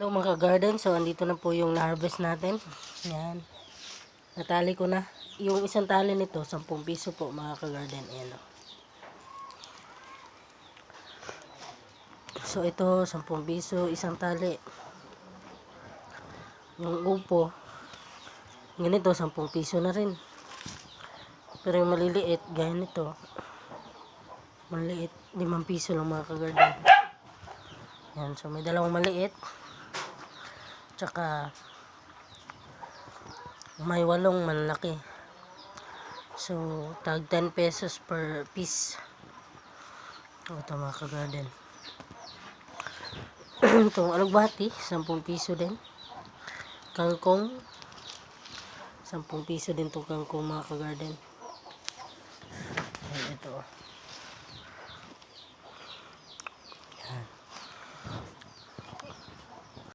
Hello mga garden, so andito na po yung na-harvest natin. Yan. Natali ko na. Yung isang tali nito, 10 piso po mga ka-garden. Ayan o. So ito, 10 piso, isang tali. Yung upo, ganito, 10 piso na rin. Pero yung maliliit, gaya nito, maliit, 5 piso lang mga ka-garden. Yan, so may dalawang maliit. Tsaka may 8 malaki. So tag 10 pesos per piece. Ito mga ka-garden. Itong alugbati 10 piso din. Kangkong 10 piso din itong kangkong mga ka-garden.